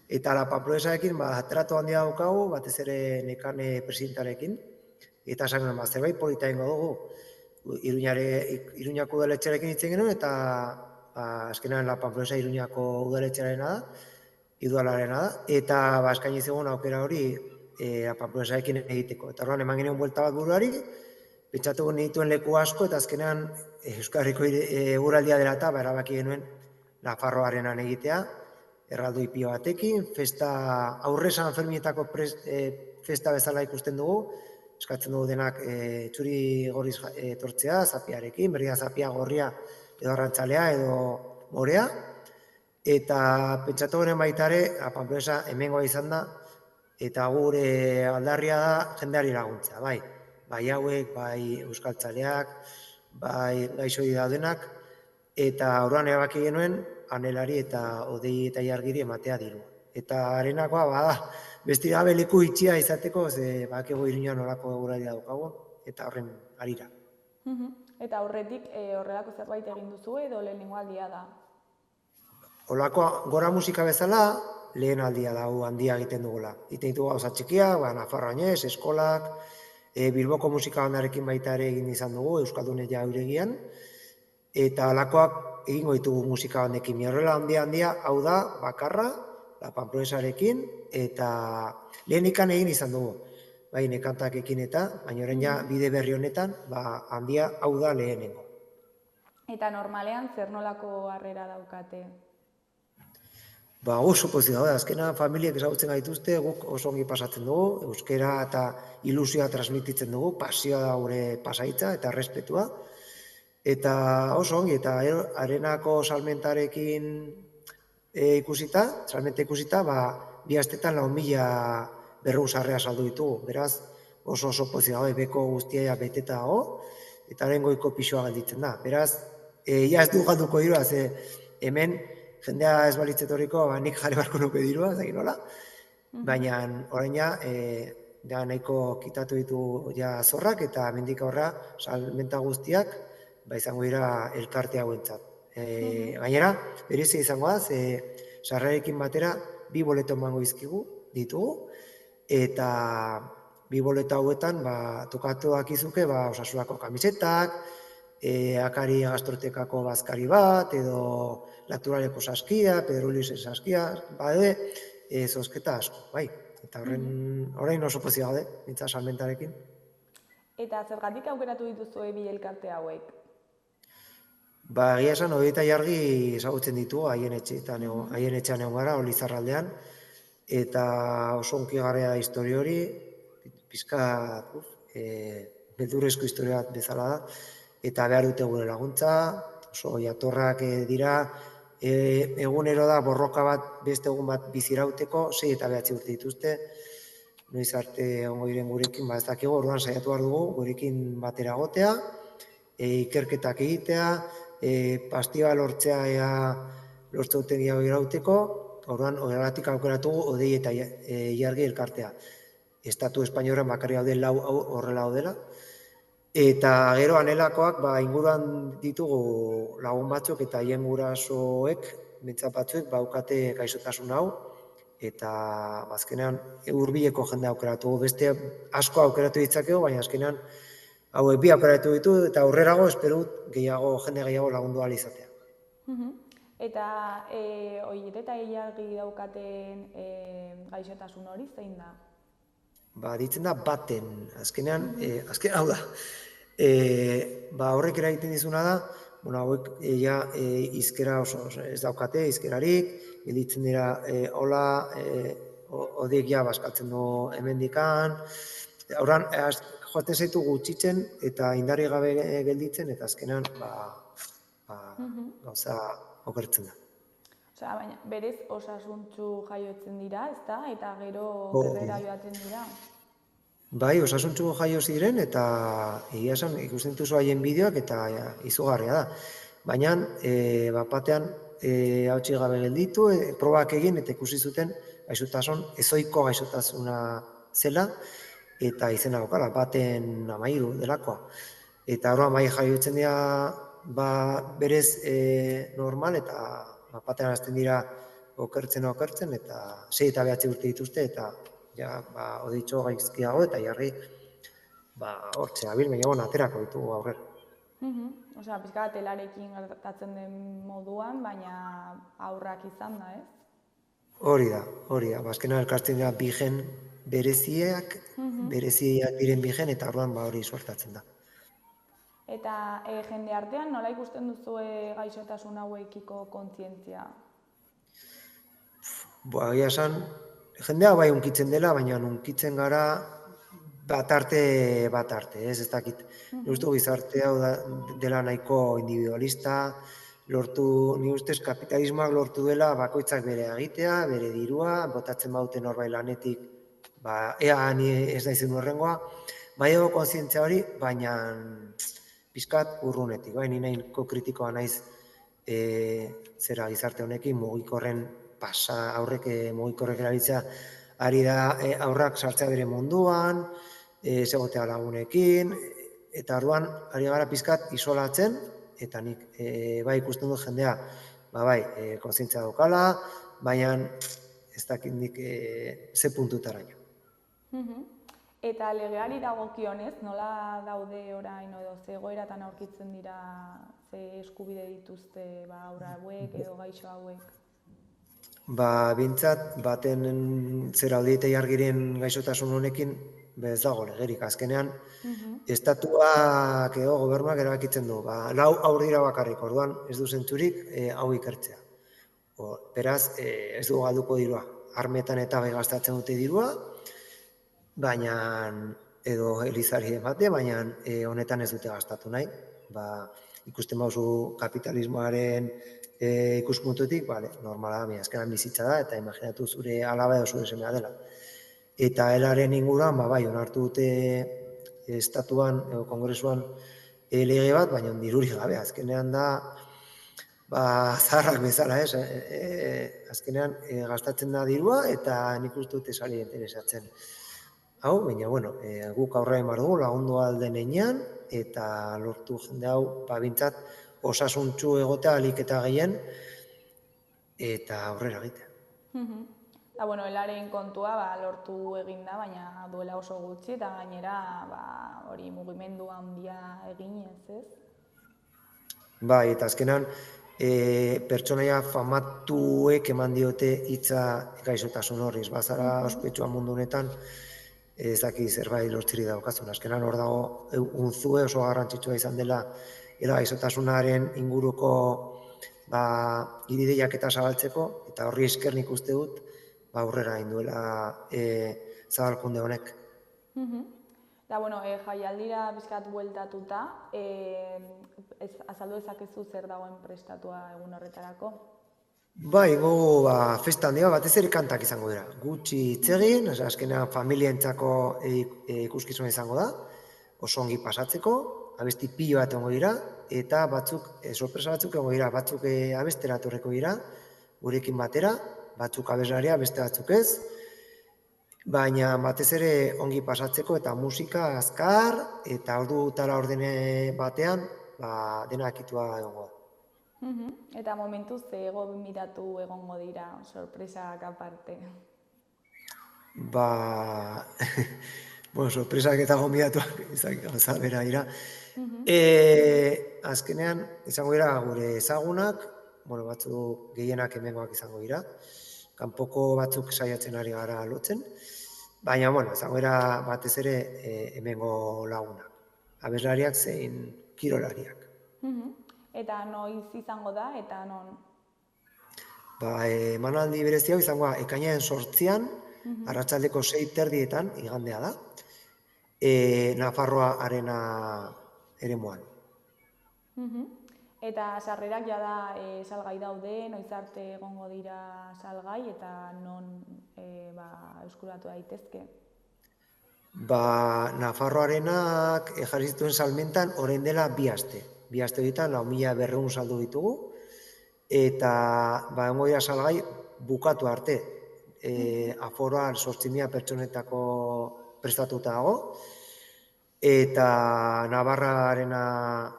E: Eta La Pamplonesarekin tratu handia daukagu, batez ere Nekane presidentearekin, eta esan genuen zerbait polita egingo dugu. Iruñako udaletxearekin hitz egin genuen, eta azkenean La Pamplonesak Iruñako udaletxearena da, idualarena da, eta eskaini zegoen aukera hori La Pamplonesarekin egiteko. Eta horren eman genuen buelta bat buruari, pentsatu genituen leku asko, eta azkenean Euskal Herriko eguraldia dela eta erabaki genuen Nafarroa arenan egitea, erraldoi pilo batekin, aurre San Ferminetako festa bezala ikusten dugu, eskatzen dugu denak txuri gorriz etortzea, zapiarekin, berria zapia gorria edo arrantzalea edo morea, eta pentsatu genuen baita ere, La Pamplonesa hemengoa izan da, eta gure aldarria da jendeari laguntza, bai hauek, bai euskaltzaleak, bai gaixoi daudenak, eta orduan erabaki genuen anelari eta odei eta ilargiri ematea dirua. Eta arenakoa da, besti gabe leku itxia izateko, ze bakego Iruñan horako eguraldia daukagu, eta horren arira.
C: Eta aurretik horrelako zerbait egin duzu edo lehenengo aldia da?
E: Horako Gora Musika bezala, lehen aldia da, handia egiten dugula. Egiten ditugu gauza txikia, Nafarroainez, eskolak, Bilboko musika bandarekin baita ere egin izan dugu, Euskaldune ja euregian, eta halakoak egingo ditugu musika bandekin. Horrela handia, hau da, bakarra, La Pamplonesarekin, eta lehen ikan egin izan dugu. Bai, nekantakekin eta, baina orain ja bide berri honetan, handia hau da lehenengo.
C: Eta normalean zer nolako harrera daukate?
E: Oso pozio da, azkena familiek ezagutzen gaituzte, guk oso ongi pasatzen dugu, euskera eta ilusioa transmititzen dugu, pasioa da gure pasaitza eta errespetua. Eta oso ongi, eta arenako salmentarekin ikusita, 2 astetan 4.000 sarrera saldu ditugu. Beraz, oso pozio da, beko guztia beteta dago, eta haren goiko pixoa galditzen da. Beraz, ez du galduko dirua, ze hemen jendea ez balitzetoriko, nik jarri barko nuke dirua, ez dakit nola, baina orain ja ja nahiko kitatu ditu ja zorrak, eta hemendik aurrera salmenta guztiak izango dira elkarte hauentzat. Gainera, berezia izango da, sarrerarekin batera 2 boleto emango ditugu, eta 2 boleto hauetan tokatu dakizuke Osasunako kamisetak, Akari Gastrotekako bazkari bat, edo Naturaleko saskia, Pedrulisen saskia, bade, zozketa asko, bai. Eta orain oso pozik gaude, mintza salmentarekin.
C: Eta zergatik aukeratu dituzue bi elkarte hauek?
E: Egia esan, Ode eta Jargi ezagutzen ditu haien etxean egon gara, Olizarraldean, eta oso hunkigarria da historia hori, pizkat beldurrezko historia bat bezala da, eta behar dute gure laguntza, oso jatorrak dira, egunero da borroka bat, beste egun bat bizirauteko, 6 eta 9 urte dituzte, noiz arte ongo diren gurekin, ez dakigu, orduan saiatu behar dugu, gurekin batera gotea, ikerketak egitea, pastioa lortzea lortze duten gehiago irauteko, orduan horregatik aukeratu Ode eta Jargi elkartea. Estatu Espainolean bakarrik daude 4 horrela daudela, eta gero anelakoak inguruan ditugu lagun batzuk eta haien gurasoek, behintzat batzuek, daukate gaixotasun hau, eta azkenean hurbileko jendea aukeratu, beste asko aukeratu ditzakegu, baina azkenean hauek 2 aukeratu ditu, eta aurrerago espero dut jende gehiago lagundu ahal izatea.
C: Eta Ode eta Jargi daukaten gaixotasun hori zein da?
E: Ditzen da baten, azkenean, hau da, horrek eragiten dizuna da, hauek izkera oso ez daukate, izkerarik, gelditzen dira hola, Odek baskatzen du hemendikan, horran, joaten zaitu gutxitzen eta indarri gabe gelditzen, eta azkenean, gauza okertzen da.
C: Osea, baina berez osasuntsu jaiotzen dira, ezta? Eta gero gerrera joaten dira.
E: Bai, osasuntsu jaio ziren, eta egia esan ikusten dituzu haien bideoak eta izugarria da. Baina, batean, hautsi gabe gelditu, probak egin eta ikusi zuten gaixotasun, ezoiko gaixotasuna zela, eta izena daukala, baten 13 delakoa. Eta horrean bai jaiotzen dira berez normal, eta batean hasten dira okertzen, eta 6 eta 9 urte dituzte, eta Oditxo gaizkiago eta Jargi hortxe abil, baina aterako ditugu aurrera.
C: Osea, pixka telarekin gertatzen den moduan, baina aurrak izan da, ez?
E: Hori da. Azkenean elkartzen dira bi gen bereziak diren bi gen, eta orduan hori suertatzen da.
C: Eta jende artean nola ikusten duzue gaixotasun hauekiko kontzientzia?
E: Egia esan, jendea bai hunkitzen dela, baina hunkitzen gara bat arte, ez dakit. Uste gizarte hau dela nahiko individualista, ni ustez kapitalismoak lortu dela bakoitzak bere egitea, bere dirua, botatzen bauten norbait lanetik, ea ni ez naizen horrengoa, bai dago kontzientzia hori, baina pizkat urrunetik, ni nahiko kritikoa naiz zera gizarte honekin, mugikorren aurrek mugikorrek erabiltzea ari da aurrak sartzea bere munduan, segotea lagunekin, eta orduan ari gara pizkat isolatzen, eta nik bai ikusten dut jendea, kontzientzia daukala, baina ez dakit nik ze puntutaraino.
C: Eta legeari dagokionez, nola daude orain edo ze egoeratan aurkitzen dira, ze eskubide dituzte haur hauek edo gaixo hauek?
E: Bintzat, baten zera Ode eta Jargiren gaixotasun honekin ez dago legerik. Azkenean, estatuak edo gobernuak erabakitzen du. 4 haur dira bakarrik, orduan ez du zentzurik hau ikertzea. Beraz, ez du galduko dirua. Armetan eta gastatzen dute dirua, baina edo elizari emate, baina honetan ez dute gastatu nahi. Ikusten bauzu kapitalismoaren ikuspuntutik, normala da, azkenan bizitza da, eta imaginatu zure alaba edo zure semea dela. Eta helaren inguruan, onartu dute estatuan, kongresuan lege bat, baina dirurik gabe, azkenean da, zaharrak bezala, azkenean gastatzen da dirua, eta nik uste dute sari interesatzen. hau, baina, bueno, guk aurre emar dugu lagundu alden einean, eta lortu jende hau, bintzat, osasuntxu egotea alik eta gehien, eta aurrera egitea.
C: Eta, bueno, elaren kontua lortu egin da, baina duela oso gutxi, eta gainera hori mugimendu handia eginez, ez?
E: Bai, eta azkenan, pertsonaia famatuek eman diote hitza gaixotasun horriz. Bazara ospetsua mundu honetan, ez daki zerbait lortziri daukazun. Azkenan hor dago, unzue oso garrantzitsua izan dela, era gaixotasunaren inguruko ideiak eta zabaltzeko, eta horri esker nik uste dut, aurrera egin duela zabalkunde honek.
C: Eta, bueno, jaialdira bizkat bueltatuta, azaldu ezakezu zer dagoen prestatua egun horretarako?
E: Bai, festa handia, batez ere kantak izango dira. Gutxi hitz egin, azkenean familientzako ikuskizuna izango da, oso ongi pasatzeko, abesti pilo bat egongo dira, eta batzuk, sorpresa batzuk egongo dira, batzuk abestera etorriko dira, gurekin batera, batzuk abeslaria, beste batzuk ez, baina batez ere ongi pasatzeko eta musika azkar, eta ordu tara ordene batean, dena akitua egongo da.
C: Eta momentuz miratu egongo dira, sorpresak aparte.
E: Sorpresak eta gonbidatuak gauza bera dira. Azkenean, izango dira gure ezagunak, batzuk gehienak hemengoak izango dira, kanpoko batzuk saiatzen ari gara lotzen, baina, izango dira batez ere hemengo lagunak, abeslariak zein kirolariak.
C: Eta noiz izango da, eta non?
E: Emanaldi berezi hau izango da, ekainaren 8an, arratsaldeko 6:30 igandea da, Nafarroa Arena eremuan.
C: Eta sarrerak jada salgai daude, noiz arte egongo dira salgai, eta non eskuratu daitezke?
E: Nafarroa Arenak jarri zituen salmentan orain dela 2 aste. 2 aste horietan 4.200 saldu ditugu, eta egongo dira salgai bukatu arte. Aforoan 8.000 pertsonetako prestatuta dago, eta Navarra Arena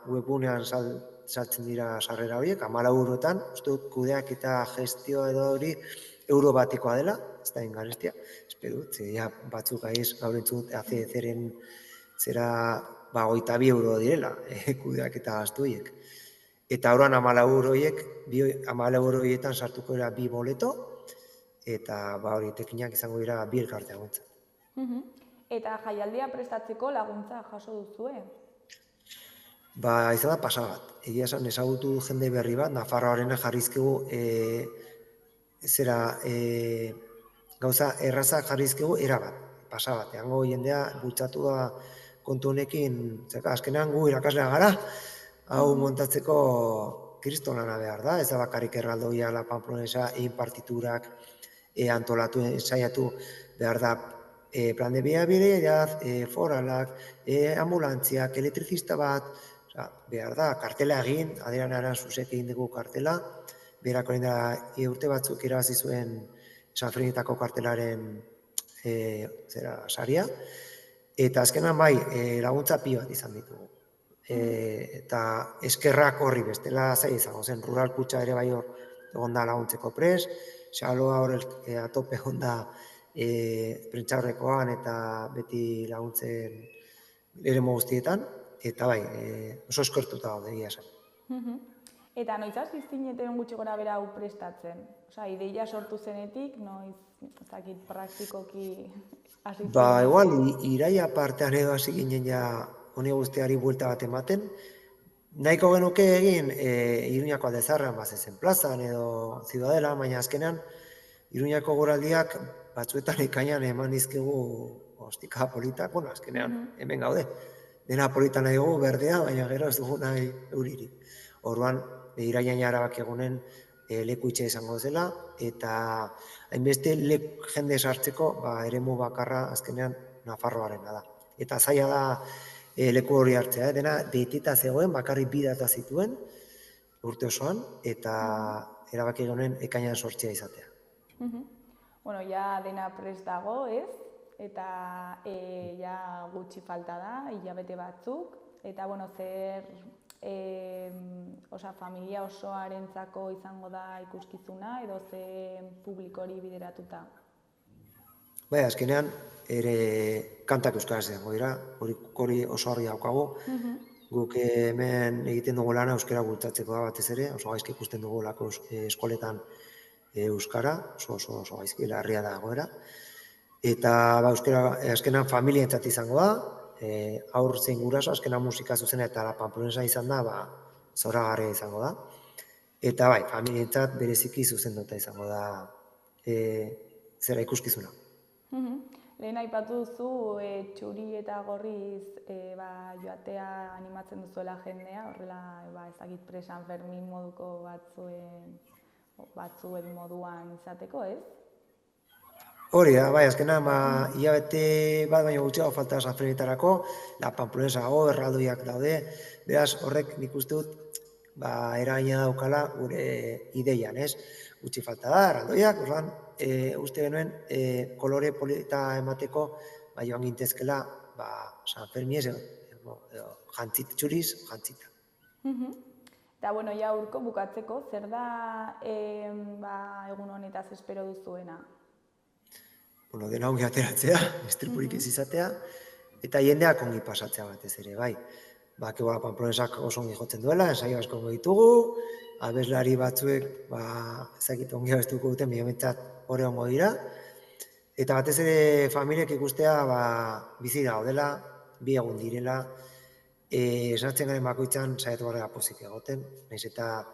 E: webgunean saltzen dira sarrera horiek, 14 eurotan, uste dut kudeak eta gestio edo hori euro batikoa dela, ez da ingarestia, espero dut, batzuk aiz gaur entzut ACDC-ren zera 22 euro direla, kudeak eta gastu horiek. Eta horan 14 euro horiek, 14 euro horietan sartuko dira 2 boleto, eta hori tekinak izango dira 2 elkartea gontzat.
C: Eta jaialdia prestatzeko laguntza jaso duzue?
E: Izan da pasa bat. Egia esan ezagutu jende berri bat, Nafarroaren jarrizkegu gauza errazak jarrizkegu erabat, pasa bat. Eango jendea bultzatu da kontu honekin, azkenean gu irakasleak gara, hau montatzeko kristolana behar da, ez da bakarrik erraldoia, la Pamplonesa, partiturak antolatu, ensaiatu behar da, plan de viabilidad, foralak, ambulantziak, elektrizista bat, behar da, kartela egin, Adrian Aranzuzek egin dugu kartela, berako egin da urte batzuk irabazi zuen Sanfrinitako kartelaren saria, eta azkenan laguntza pilo bat izan ditugu. Eta eskerrak horri bestela zai izango zen, rural kutxa ere bai hor egon da laguntzeko pres, xaloa hor atope egon da prentxaurrekoan eta beti laguntzen eremu guztietan, eta oso eskertuta gaude egia esan.
C: Eta noiz hasi zineten gutxi gora bera hau prestatzen? Ideia sortu zenetik, noiz praktikoki hasi zineten?
E: Igual, iraia partean edo hasi ginen ja honi guztiari buelta bat ematen. Nahiko genuke egin Iruñako Aldezarrean bazezen plazan edo Ciudadela, baina azkenean Iruñako goraldiak batzuetan ekainan eman dizkigu ostika politak, azkenean hemen gaude. Dena polita nahi dugu berdea, baina gero ez dugu nahi euririk. Orduan, iraian jarabak egunen leku itxe izango zela, eta hainbeste jende sartzeko eremu bakarra azkenean Nafarroarena da. Eta zaila da leku hori hartzea, dena deitita zegoen, bakarrik 2 data zituen urte osoan, eta erabaki egunen ekainan sortzea izatea.
C: Ja dena prest dago, ez? eta ja gutxi falta da, hilabete batzuk, eta bueno, zer familia osoarentzako izango da ikuskizuna edo ze publikori bideratuta?
E: Bai, azkenean, ere kantak euskaraz izango dira, hori oso argi daukagu. Guk hemen egiten dugu lana euskara bultzatzeko da batez ere, oso gaizki ikusten dugulako eskoletan euskara, oso gaizki larria da egoera. Eta euskara azkenean familientzat izango da, haur zein guraso, azkenean musika zuzena eta panplonesa izan da, zoragarria izango da. Eta bai, familientzat bereziki zuzenduta izango da zera ikuskizuna.
C: Lehen aipatu duzu txuri eta gorriz joatea animatzen duzuela jendea, horrela ezagik presan Fermin moduko batzuen moduan izateko, ez?
E: Hori da, bai, azkenean hilabete bat baino gutxiago falta San Ferminetarako, panplonesa dago, erraldoiak daude, beraz horrek nik uste dut eragina daukala gure ideian, ez? Gutxi falta da, erraldoiak, orduan, uste genuen kolore polita emateko joan gintezkela San Ferminez edo txuriz jantzita.
C: Eta, bueno, ja urko bukatzeko, zer da egun honetaz espero duzuena?
E: Bueno, dena ongi ateratzea, estripurik ez izatea, eta jendeak ongi pasatzea batez ere, bai. Bakebola panplonesak oso ongi jotzen duela, ensaio asko ongi ditugu, abeslari batzuek, ezakit ongi abestuko duten, biometzat hori ongo dira, eta batez ere familiek ikustea bizi daudela, bi egun direla, esnatzen garen bakoitzan saiatu gara pozik egoten, nahiz eta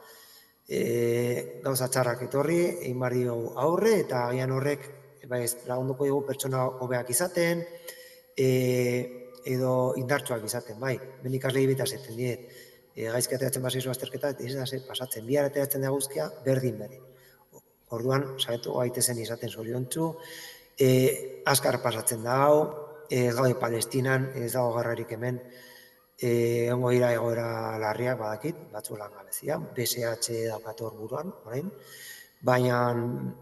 E: gauza txarrak etorri, egin behar diogu aurre, eta agian horrek lagunduko dugu pertsona hobeak izaten, edo indartsuak izaten, bai. Ben ikaslei bita zeten diet, gaizki ateratzen basaizu azterketa, ez da pasatzen, bihar ateratzen da guzkia, berdin. Orduan, saiatu gaitezen izaten zoriontsu, azkar pasatzen da hau, gaude Palestinan, ez dago garrarik hemen, ongo dira egoera larriak badakit, batzu langabezia, BSH daukat hor buruan, orain, baina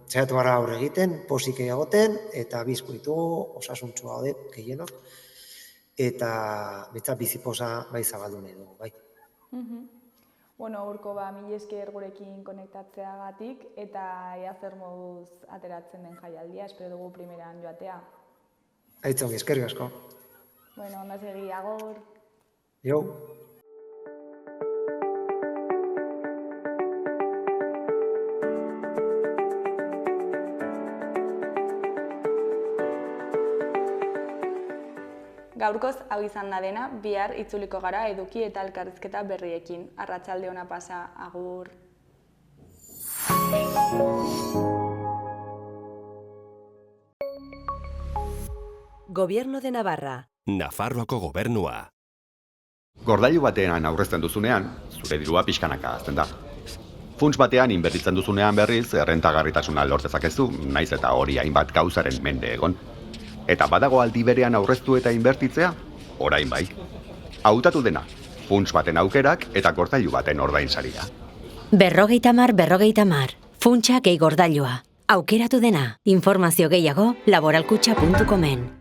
E: saiatu gara aurre egiten, posik egoten, eta bizko ditugu, osasuntxua gaude, gehienok, eta biziposa zabaldu nahi dugu, bai.
C: Bueno, urko mila esker gurekin konektatzeagatik, eta ea zer moduz ateratzen den jaialdia, espero dugu primeran joatea.
E: Aitzongi, eskerrik asko.
C: Bueno, ondo segi, agur.
E: Jo.
C: Gaurkoz hau izan da dena, bihar itzuliko gara eduki eta elkarrizketa berriekin. Arratsalde ona pasa, agur.
B: Gobierno de Navarra.
F: Nafarroako gobernua.
A: Gordailu batean aurrezten duzunean, zure dirua pixkanaka hazten da. Funts batean inbertitzen duzunean berriz, errentagarritasuna lortezakezu, naiz eta hori hainbat gauzaren mende egon. Eta badago aldi berean aurreztu eta inbertitzea, orain bai. Hautatu dena, funts baten aukerak eta gordailu baten ordainsaria.
B: 50-50, funtsa gehi gordailua. Aukeratu dena, informazio gehiago laboralkutxa.comen.